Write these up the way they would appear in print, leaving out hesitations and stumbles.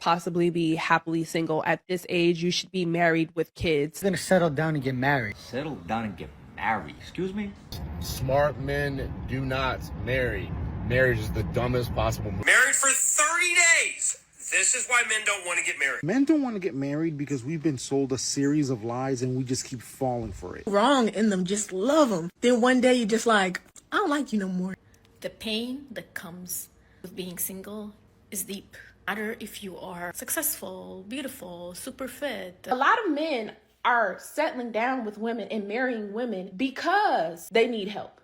possibly be happily single. At this age, you should be married with kids. You're gonna settle down and get married. Settle down and get married? Excuse me? Smart men do not marry. Marriage is the dumbest possible move. Married for 30 days. This is why men don't want to get married. Men don't want to get married because we've been sold a series of lies and we just keep falling for it. Wrong in them, just love them. Then one day you're just like, I don't like you no more. The pain that comes with being single is deep. No matter if you are successful, beautiful, super fit. A lot of men are settling down with women and marrying women because they need help.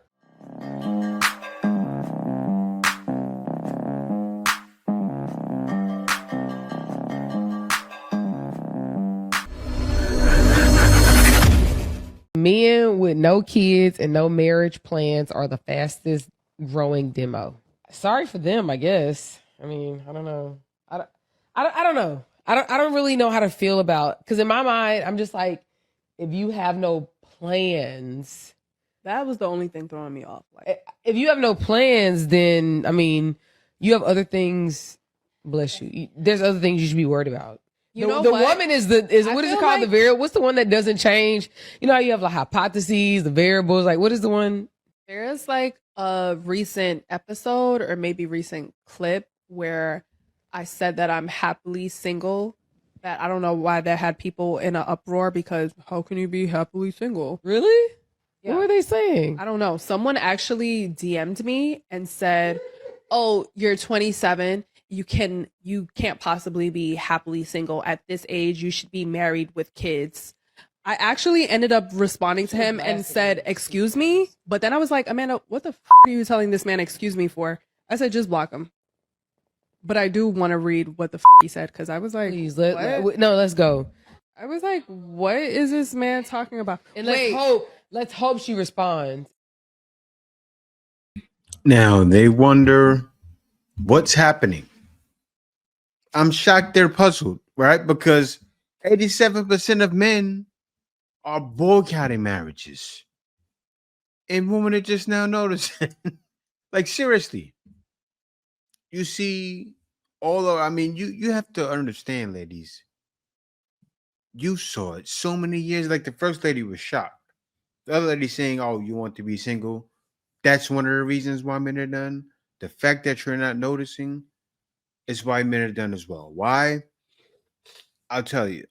Men with no kids and no marriage plans are the fastest growing demo. Sorry for them, I guess. I mean, I don't know. I don't know. I don't really know how to feel about, because in my mind, I'm just like, if you have no plans. That was the only thing throwing me off. Like, if you have no plans, then, I mean, you have other things, bless you. There's other things you should be worried about. The woman is what is it called? The variable. What's the one that doesn't change? You know how you have like hypotheses, the variables. Like, what is the one? There's like a recent episode or maybe recent clip where I said that I'm happily single. That I don't know why that had people in an uproar, because how can you be happily single? Really? Yeah. What were they saying? I don't know. Someone actually DM'd me and said, "Oh, you're 27. You can't possibly be happily single. At this age, you should be married with kids." I actually ended up responding to him and said, "Excuse me?" But then I was like, "Amanda, what the f are you telling this man excuse me for?" I said, "Just block him." But I do want to read what the f he said, because I was like, please, let's go. I was like, what is this man talking about? And let's hope she responds. Now they wonder what's happening. I'm shocked they're puzzled, right? Because 87% of men are boycotting marriages. And women are just now noticing. Like, seriously. You see you have to understand, ladies. You saw it so many years. Like, the first lady was shocked. The other lady saying, "Oh, you want to be single?" That's one of the reasons why men are done. The fact that you're not noticing is why men are done as well. Why? I'll tell you.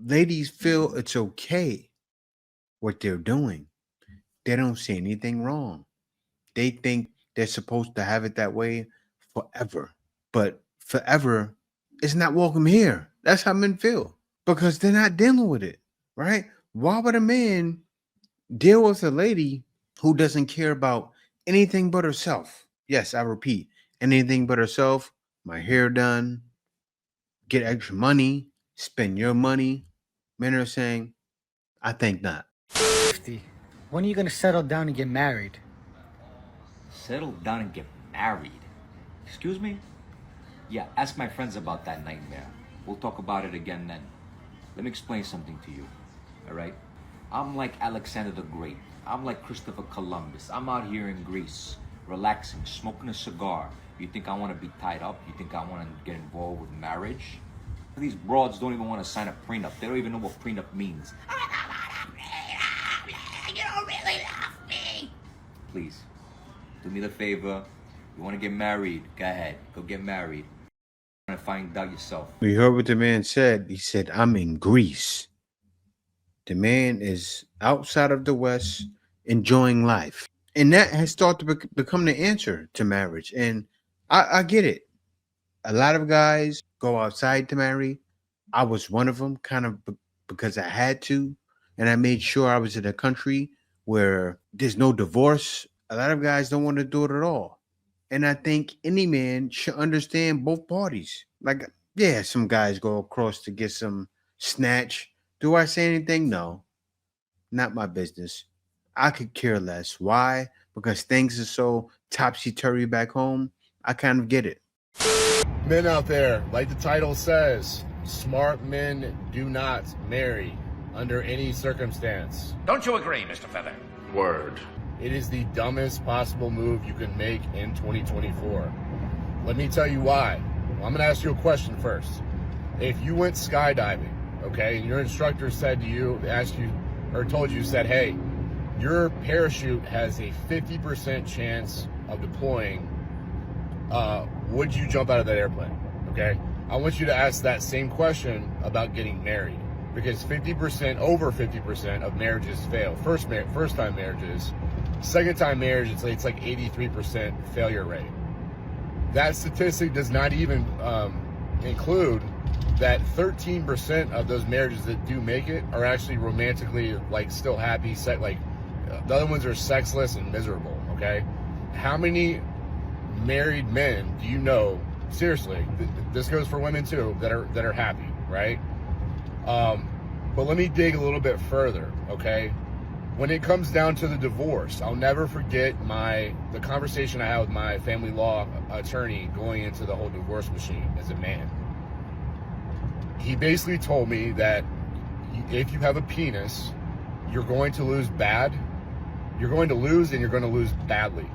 Ladies feel it's okay what they're doing. They don't see anything wrong. They think they're supposed to have it that way forever. But forever is not welcome here. That's how men feel, because they're not dealing with it, right? Why would a man deal with a lady who doesn't care about anything but herself? Yes, I repeat, anything but herself. My hair done, get extra money, spend your money. Men are saying, I think not. When are you gonna settle down and get married? Settle down and get married? Excuse me? Yeah, ask my friends about that nightmare. We'll talk about it again then. Let me explain something to you, all right? I'm like Alexander the Great. I'm like Christopher Columbus. I'm out here in Greece, relaxing, smoking a cigar. You think I want to be tied up? You think I want to get involved with marriage? These broads don't even want to sign a prenup. They don't even know what prenup means. You don't really love me. Please, do me the favor. You want to get married? Go ahead. Go get married. You want to find out yourself. We heard what the man said. He said, I'm in Greece. The man is outside of the West, enjoying life. And that has started to become the answer to marriage. And I get it. A lot of guys go outside to marry. I was one of them, kind of because I had to. And I made sure I was in a country where there's no divorce. A lot of guys don't want to do it at all. And I think any man should understand both parties. Like, yeah, some guys go across to get some snatch. Do I say anything? No, not my business. I could care less. Why? Because things are so topsy-turvy back home. I kind of get it. Men out there, like the title says, smart men do not marry under any circumstance. Don't you agree, Mr. Feather? Word. It is the dumbest possible move you can make in 2024. Let me tell you why. Well, I'm going to ask you a question first. If you went skydiving, okay, and your instructor said to you, asked you, or told you, said, hey, your parachute has a 50% chance of deploying, would you jump out of that airplane? Okay? I want you to ask that same question about getting married, because over 50% of marriages fail. First time marriages. Second time marriage, it's like 83% failure rate. That statistic does not even include that 13% of those marriages that do make it are actually romantically like still happy. The other ones are sexless and miserable. Okay, how many married men do you know? Seriously, this goes for women too that are happy, right? But let me dig a little bit further. Okay, when it comes down to the divorce, I'll never forget the conversation I had with my family law attorney going into the whole divorce machine as a man. He basically told me that if you have a penis, you're going to lose bad. You're going to lose, and you're going to lose badly.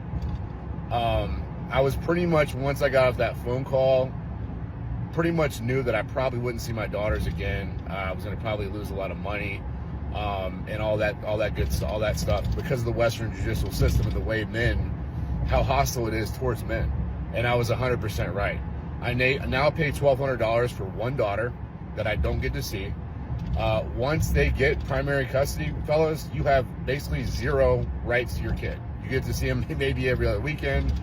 I was pretty much, once I got off that phone call, pretty much knew that I probably wouldn't see my daughters again. I was going to probably lose a lot of money, and all that stuff because of the Western judicial system and the way how hostile it is towards men. And I was 100% right. I now pay $1,200 for one daughter that I don't get to see. Once they get primary custody, fellas, you have basically zero rights to your kid. You get to see him maybe every other weekend,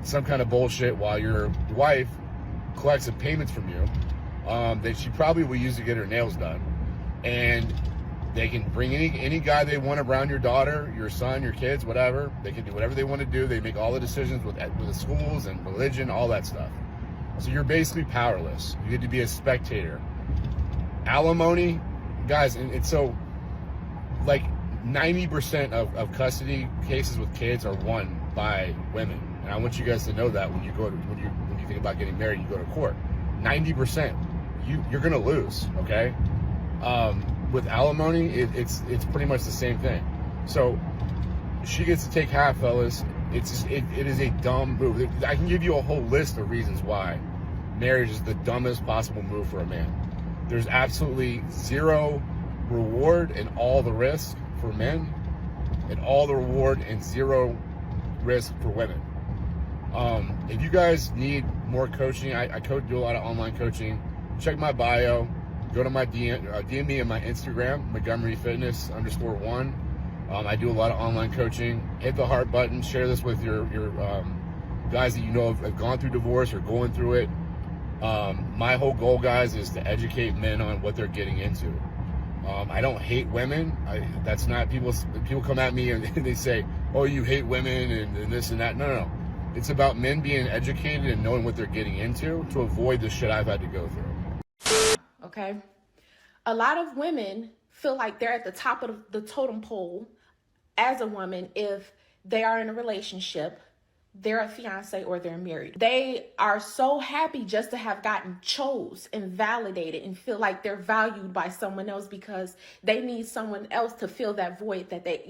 some kind of bullshit, while your wife collects some payments from you that she probably will use to get her nails done. And they can bring any guy they want around your daughter, your son, your kids, whatever. They can do whatever they want to do. They make all the decisions with the schools and religion, all that stuff. So you're basically powerless. You get to be a spectator. Alimony, guys, and so like 90% of custody cases with kids are won by women. And I want you guys to know that when you think about getting married, you go to court. 90%, you're gonna lose. Okay. With alimony, it's pretty much the same thing. So she gets to take half, fellas. It is a dumb move. I can give you a whole list of reasons why marriage is the dumbest possible move for a man. There's absolutely zero reward and all the risk for men, and all the reward and zero risk for women. If you guys need more coaching, I do a lot of online coaching. Check my bio. Go to my DM me on my Instagram, Montgomery Fitness _1. I do a lot of online coaching. Hit the heart button. Share this with your guys that you know have gone through divorce or going through it. My whole goal, guys, is to educate men on what they're getting into. I don't hate women. That's not people come at me and they say, "Oh, you hate women and this and that." No. It's about men being educated and knowing what they're getting into to avoid the shit I've had to go through. Okay. A lot of women feel like they're at the top of the totem pole as a woman if they are in a relationship, they're a fiance, or they're married. They are so happy just to have gotten chose and validated and feel like they're valued by someone else because they need someone else to fill that void that they,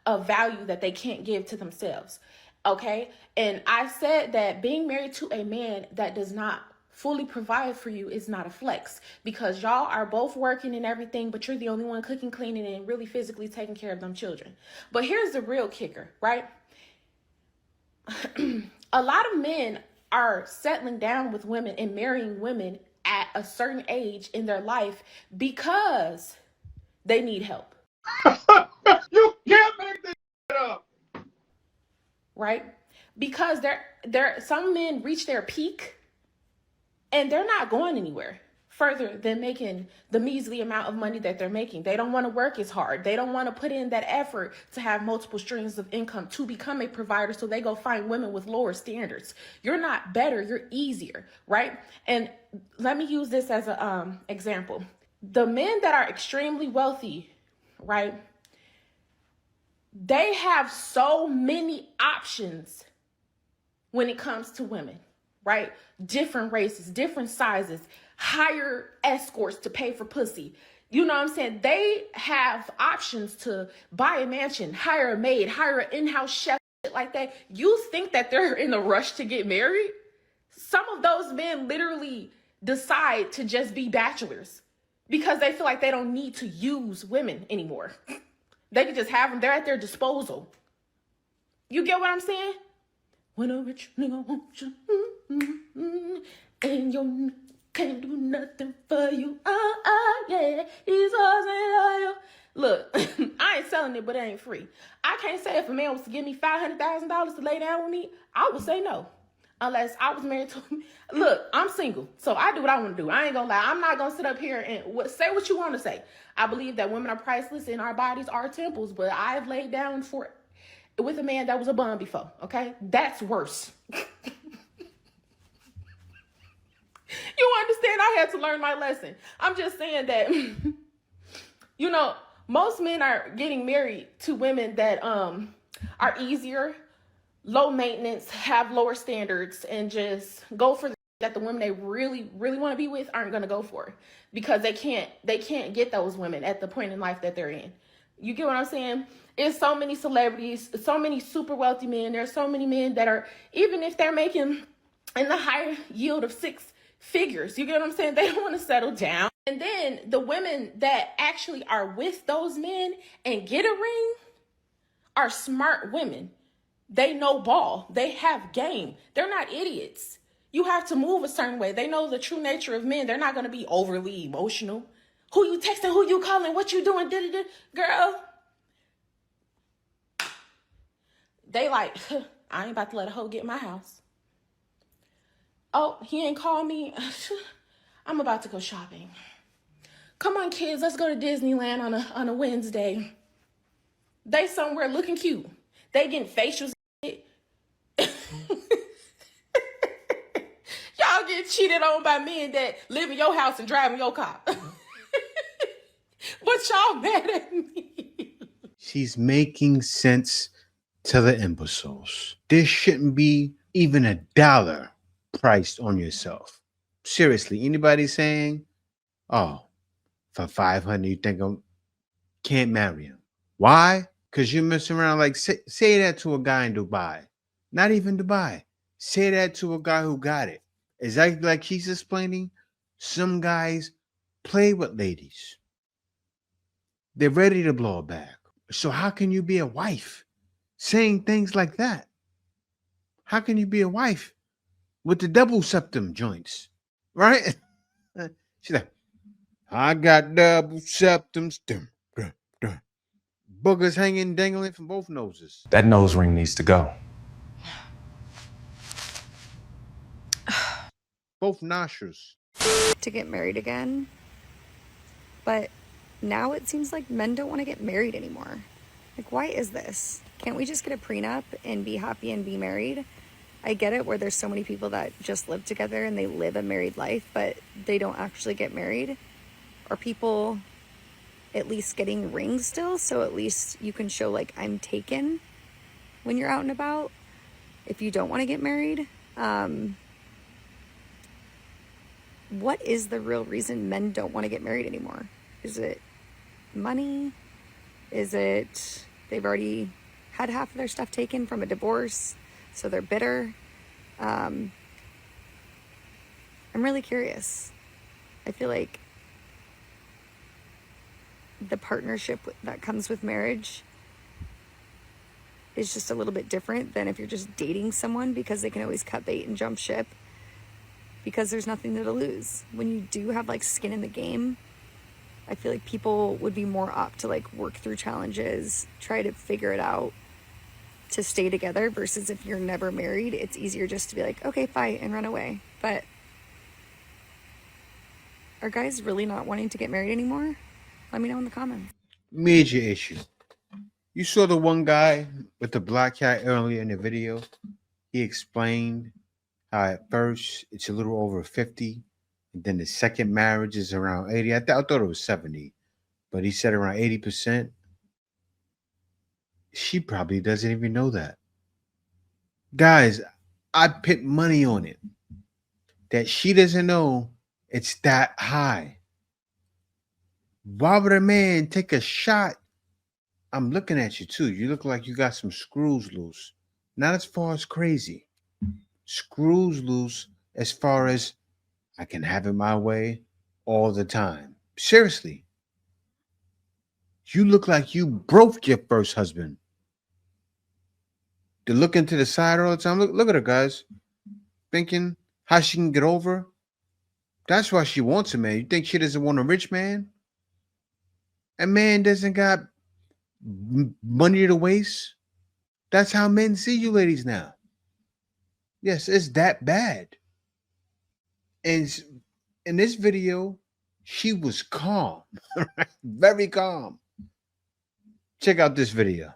a value that they can't give to themselves. Okay. And I said that being married to a man that does not fully provide for you is not a flex, because y'all are both working and everything, but you're the only one cooking, cleaning, and really physically taking care of them children. But here's the real kicker, right? A lot of men are settling down with women and marrying women at a certain age in their life because they need help. You can't make this up. Right? Because some men reach their peak and they're not going anywhere further than making the measly amount of money that they're making. They don't want to work as hard. They don't want to put in that effort to have multiple streams of income to become a provider. So they go find women with lower standards. You're not better. You're easier, right? And let me use this as an example. The men that are extremely wealthy, right? They have so many options when it comes to women, right? Different races, different sizes, hire escorts to pay for pussy. You know what I'm saying? They have options to buy a mansion, hire a maid, hire an in-house chef, shit like that. You think that they're in a rush to get married? Some of those men literally decide to just be bachelors because they feel like they don't need to use women anymore. They can just have them, they're at their disposal. You get what I'm saying? When a rich nigga wants you, and you can't do nothing for you. Yeah, he's always. Look, I ain't selling it, but it ain't free. I can't say if a man was to give me $500,000 to lay down with me, I would say no. Unless I was married to him. Look, I'm single, so I do what I want to do. I ain't gonna lie. I'm not gonna sit up here and say what you want to say. I believe that women are priceless and our bodies are temples, but I've laid down with a man that was a bum before, okay? That's worse. You understand? I had to learn my lesson. I'm just saying that, you know, most men are getting married to women that are easier, low maintenance, have lower standards, and just go for that the women they really, really want to be with aren't going to go for because they can't get those women at the point in life that they're in. You get what I'm saying? It's so many celebrities, so many super wealthy men. There's so many men that are, even if they're making in the higher yield of 6 figures, you get what I'm saying? They don't want to settle down. And then the women that actually are with those men and get a ring are smart women. They know ball. They have game. They're not idiots. You have to move a certain way. They know the true nature of men. They're not going to be overly emotional. Who you texting? Who you calling? What you doing? Girl. They like, I ain't about to let a hoe get in my house. Oh, he ain't called me. I'm about to go shopping. Come on, kids. Let's go to Disneyland on a Wednesday. They somewhere looking cute. They getting facials. Y'all get cheated on by men that live in your house and driving your car. But y'all mad at me. She's making sense to the imbeciles. There shouldn't be even $1 priced on yourself. Seriously, anybody saying, oh, for 500 you think I can't marry him? Why? Because you mess around. Like, say that to a guy in Dubai. Not even Dubai. Say that to a guy who got it. Exactly like he's explaining, some guys play with ladies. They're ready to blow it back. So how can you be a wife saying things like that? How can you be a wife with the double septum joints? Right? She's like, I got double septums. Boogers hanging, dangling from both noses. That nose ring needs to go. Both nostrils. To get married again. But now it seems like men don't want to get married anymore. Like, why is this? Can't we just get a prenup and be happy and be married? I get it where there's so many people that just live together and they live a married life, but they don't actually get married. Are people at least getting rings still? So at least you can show, like, I'm taken when you're out and about if you don't want to get married. What is the real reason men don't want to get married anymore? Is it money? Is it they've already had half of their stuff taken from a divorce, so they're bitter? I'm really curious. I feel like the partnership that comes with marriage is just a little bit different than if you're just dating someone, because they can always cut bait and jump ship because there's nothing to lose. When you do have like skin in the game, I feel like people would be more up to like work through challenges, try to figure it out to stay together, versus if you're never married, it's easier just to be like, okay, fight and run away. But are guys really not wanting to get married anymore? Let me know in the comments. Major issue. You saw the one guy with the black hat earlier in the video. He explained how at first it's a little over 50, and then the second marriage is around 80. I thought it was 70, but he said around 80%. She probably doesn't even know that. Guys, I put money on it that she doesn't know it's that high. Why would a man take a shot? I'm looking at you too. You look like you got some screws loose. Not as far as crazy. Screws loose as far as I can have it my way all the time. Seriously, you look like you broke your first husband. To look into the side all the time. Look at her, guys. Thinking how she can get over. That's why she wants a man. You think she doesn't want a rich man? A man doesn't got money to waste. That's how men see you ladies now. Yes, it's that bad. And in this video, she was calm, very calm. Check out this video.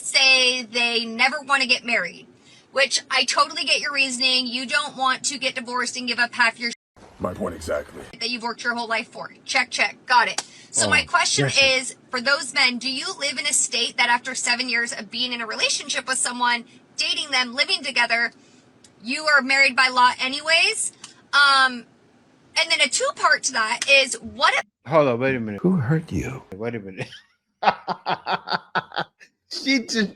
Say they never want to get married, which I totally get your reasoning. You don't want to get divorced and give up half your My point exactly. that you've worked your whole life for. Check, got it. So my question is, for those men, do you live in a state that after 7 years of being in a relationship with someone, dating them, living together, you are married by law anyways? And then a two-part to that is, what if... Hold on, wait a minute. Who hurt you? Wait a minute. She just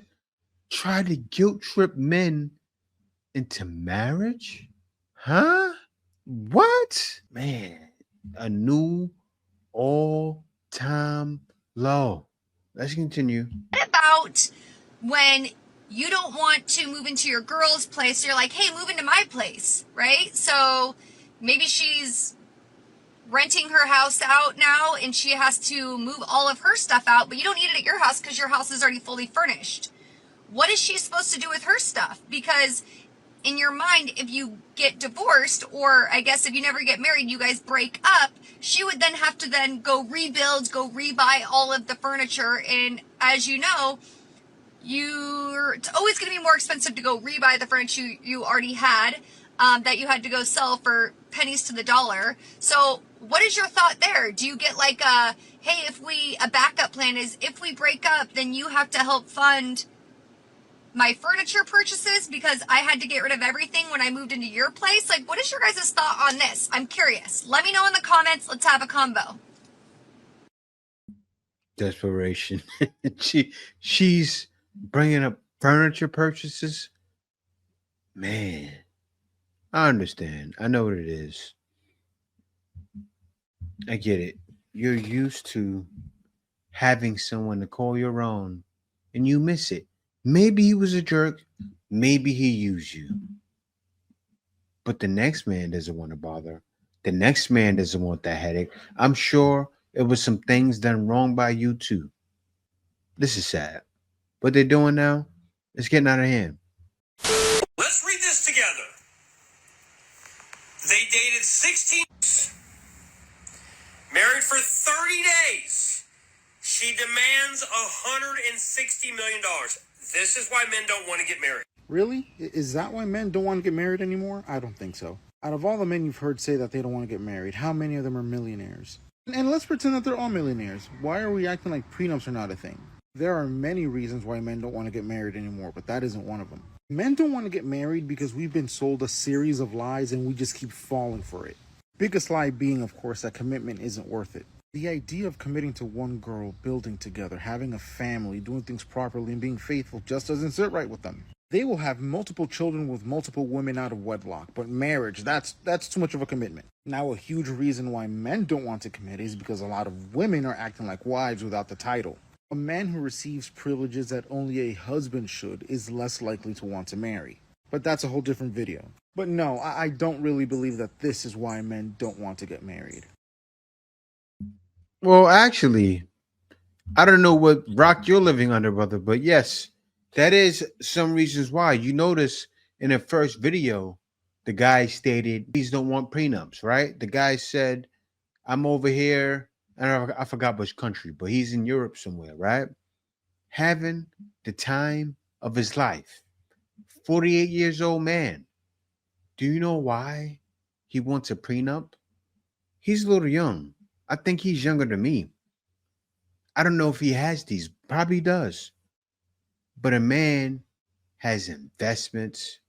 tried to guilt trip men into marriage? Huh? What? Man, a new all-time low. Let's continue. What about when you don't want to move into your girl's place? So you're like, hey, move into my place, right? So maybe she's renting her house out now and she has to move all of her stuff out, but you don't need it at your house because your house is already fully furnished. What is she supposed to do with her stuff? Because in your mind, if you get divorced, or I guess if you never get married, you guys break up, she would then have to then go rebuild, go rebuy all of the furniture. And as you know, it's always going to be more expensive to go rebuy the furniture you already had, that you had to go sell for pennies to the dollar. So what is your thought there? Do you get like a backup plan is if we break up, then you have to help fund my furniture purchases because I had to get rid of everything when I moved into your place? Like, what is your guys' thought on this? I'm curious. Let me know in the comments. Let's have a combo. Desperation. She's bringing up furniture purchases. Man, I understand. I know what it is. I get it. You're used to having someone to call your own, and you miss it. Maybe he was a jerk. Maybe he used you. But the next man doesn't want to bother. The next man doesn't want that headache. I'm sure it was some things done wrong by you too. This is sad. What they're doing now is getting out of hand. Let's read this together. They dated 16, married for 30 days. She demands $160 million. This is why men don't want to get married. Really? Is that why men don't want to get married anymore? I don't think so. Out of all the men you've heard say that they don't want to get married, how many of them are millionaires? And let's pretend that they're all millionaires. Why are we acting like prenups are not a thing? There are many reasons why men don't want to get married anymore, but that isn't one of them. Men don't want to get married because we've been sold a series of lies and we just keep falling for it. Biggest lie being, of course, that commitment isn't worth it. The idea of committing to one girl, building together, having a family, doing things properly, and being faithful just doesn't sit right with them. They will have multiple children with multiple women out of wedlock, but marriage, that's too much of a commitment. Now, a huge reason why men don't want to commit is because a lot of women are acting like wives without the title. A man who receives privileges that only a husband should is less likely to want to marry. But that's a whole different video. But no, I don't really believe that this is why men don't want to get married. Well, actually, I don't know what rock you're living under, brother, but yes, that is some reasons why. You notice in the first video, the guy stated please don't want prenups, right? The guy said, I'm over here, and I forgot which country, but he's in Europe somewhere, right? Having the time of his life. 48 years old man. Do you know why he wants a prenup? He's a little young. I think he's younger than me. I don't know if he has these. Probably does. But a man has investments,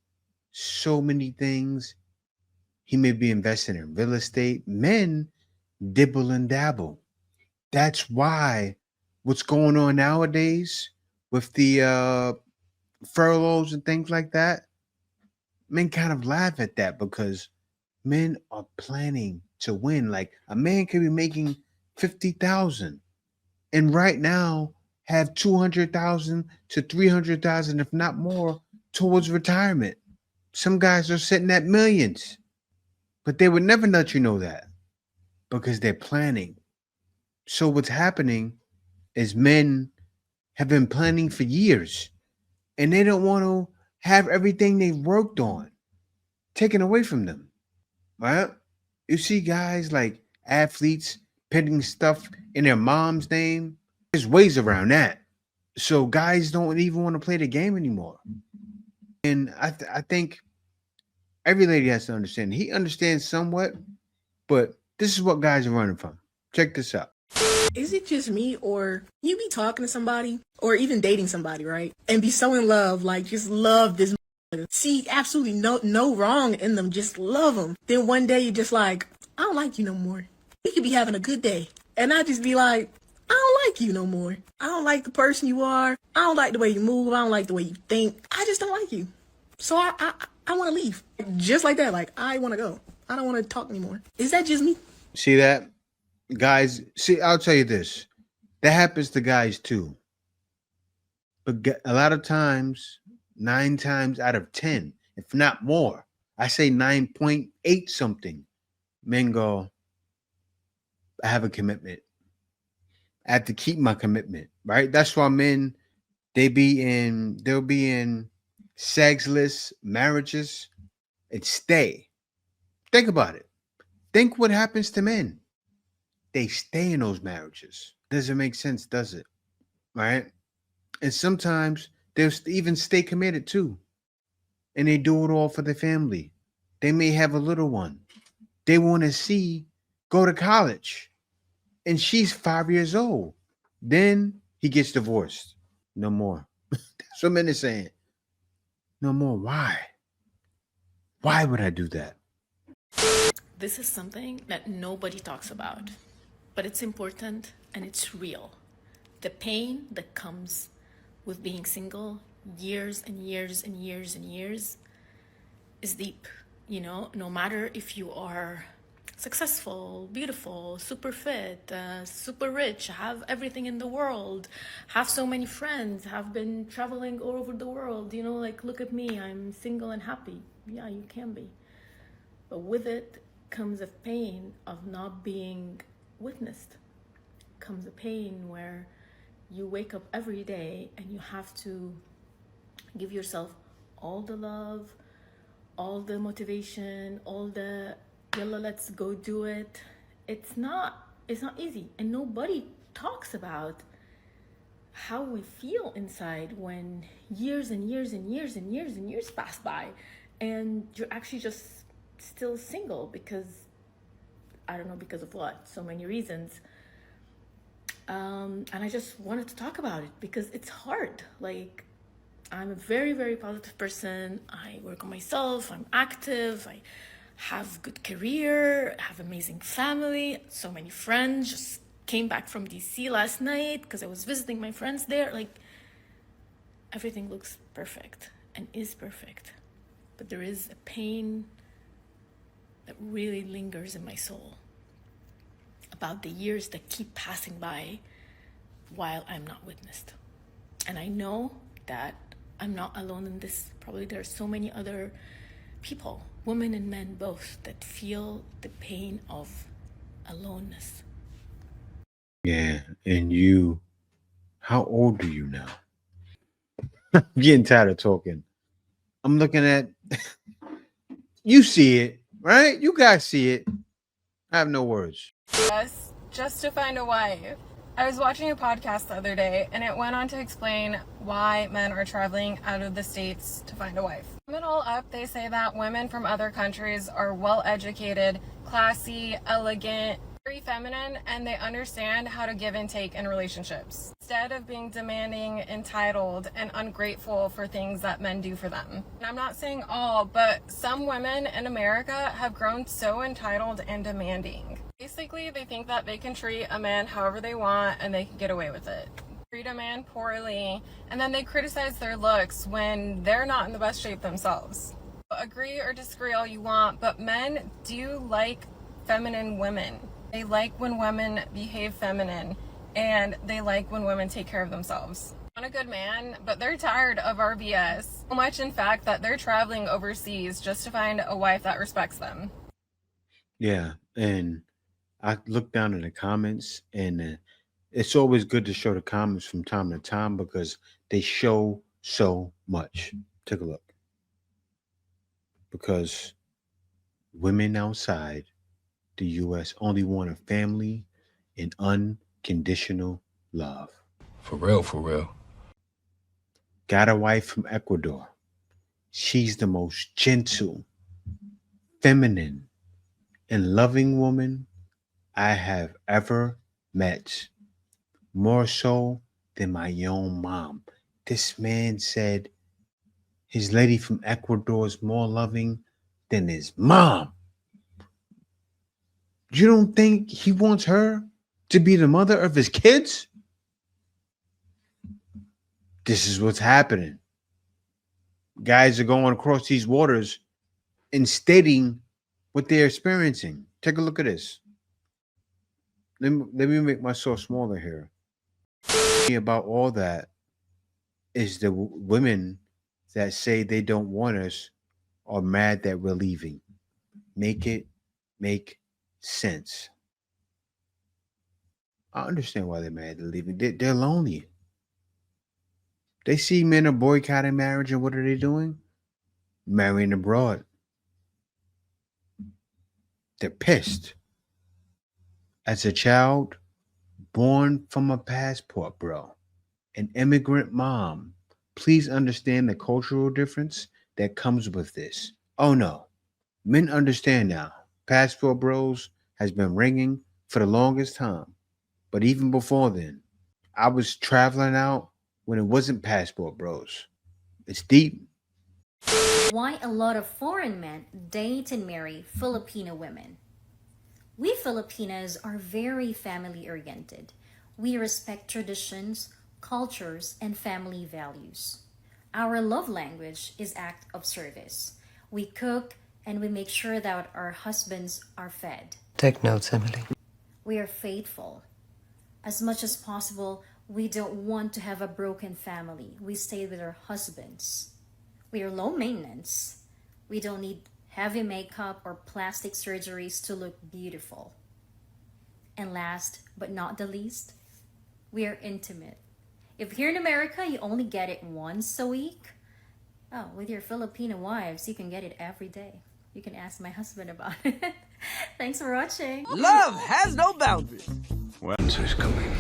so many things. He may be investing in real estate. Men dibble and dabble. That's why what's going on nowadays with the furloughs and things like that, men kind of laugh at that because men are planning to win. Like a man could be making 50,000 and right now have 200,000 to 300,000, if not more, towards retirement. Some guys are sitting at millions, but they would never let you know that because they're planning. So what's happening is men have been planning for years and they don't want to have everything they've worked on taken away from them. Right? You see guys like athletes putting stuff in their mom's name. There's ways around that. So guys don't even want to play the game anymore. And I think every lady has to understand. He understands somewhat, but this is what guys are running from. Check this out. Is it just me, or you be talking to somebody or even dating somebody, right? And be so in love, like just love this, see absolutely no wrong in them, just love them. Then one day you're just like, I don't like you no more. We could be having a good day. And I just be like, I don't like you no more. I don't like the person you are. I don't like the way you move. I don't like the way you think. I just don't like you. So I want to leave. Just like that. Like, I want to go. I don't want to talk anymore. Is that just me? See that? Guys, see, I'll tell you this. That happens to guys too. But a lot of times, 9 times out of 10, if not more, I say 9.8 something, men go, I have a commitment. I have to keep my commitment, right? That's why men, they'll be in sexless marriages and stay. Think about it. Think what happens to men. They stay in those marriages. Doesn't make sense, does it? Right? And sometimes they'll even stay committed too. And they do it all for the family. They may have a little one. They want to see go to college. And she's 5 years old. Then he gets divorced. No more. That's what men are saying. No more. Why? Why would I do that? This is something that nobody talks about, but it's important and it's real. The pain that comes with being single years and years and years and years is deep. You know, no matter if you are successful, beautiful, super fit, super rich, have everything in the world, have so many friends, have been traveling all over the world, you know, like, look at me, I'm single and happy. Yeah, you can be. But with it comes a pain of not being witnessed. Comes a pain where you wake up every day and you have to give yourself all the love, all the motivation, all the yalla, let's go do it. It's not easy, and nobody talks about how we feel inside when years and years and years and years and years pass by and you're actually just still single because I don't know because of what, so many reasons. And I just wanted to talk about it because it's hard. Like, I'm a very, very positive person. I work on myself. I'm active. I have good career, have amazing family, so many friends. Just came back from DC last night because I was visiting my friends there. Like, everything looks perfect and is perfect. But there is a pain that really lingers in my soul about the years that keep passing by while I'm not witnessed. And I know that I'm not alone in this. Probably there are so many other people, women and men both, that feel the pain of aloneness. Yeah, and you, how old are you now? I'm getting tired of talking. I'm looking at, you see it, right? You guys see it. I have no words. Yes, just to find a wife. I was watching a podcast the other day and it went on to explain why men are traveling out of the states to find a wife. To sum it all up, they say that women from other countries are well educated, classy, elegant, very feminine, and they understand how to give and take in relationships instead of being demanding, entitled, and ungrateful for things that men do for them. And I'm not saying all, but some women in America have grown so entitled and demanding. Basically, they think that they can treat a man however they want and they can get away with it. Treat a man poorly, and then they criticize their looks when they're not in the best shape themselves. Agree or disagree all you want, but men do like feminine women. They like when women behave feminine, and they like when women take care of themselves. Want a good man, but they're tired of our BS. So much, in fact, that they're traveling overseas just to find a wife that respects them. Yeah, and I look down in the comments, and it's always good to show the comments from time to time because they show so much. Take a look. Because women outside the U.S. only want a family and unconditional love. For real, for real. Got a wife from Ecuador. She's the most gentle, feminine, and loving woman I have ever met. More so than my own mom. This man said his lady from Ecuador is more loving than his mom. You don't think he wants her to be the mother of his kids? This is what's happening. Guys are going across these waters and stating what they're experiencing. Take a look at this. Let me make myself smaller here. About all that is the women that say they don't want us are mad that we're leaving. Make it make sense. I understand why they're mad they're leaving. They're lonely. They see men are boycotting marriage, and what are they doing? Marrying abroad. They're pissed. As a child born from a passport, bro, an immigrant mom, please understand the cultural difference that comes with this. Oh no, men understand now. Passport bros has been ringing for the longest time. But even before then, I was traveling out when it wasn't passport bros. It's deep. Why a lot of foreign men date and marry Filipino women? We Filipinos are very family oriented. We respect traditions, cultures, and family values. Our love language is act of service. We cook and we make sure that our husbands are fed. Take notes, Emily. We are faithful. As much as possible, we don't want to have a broken family. We stay with our husbands. We are low maintenance. We don't need heavy makeup or plastic surgeries to look beautiful. And last but not the least, we are intimate. If here in America you only get it once a week, oh, with your Filipino wives, you can get it every day. You can ask my husband about it. Thanks for watching. Love has no boundaries. Well, answer's coming.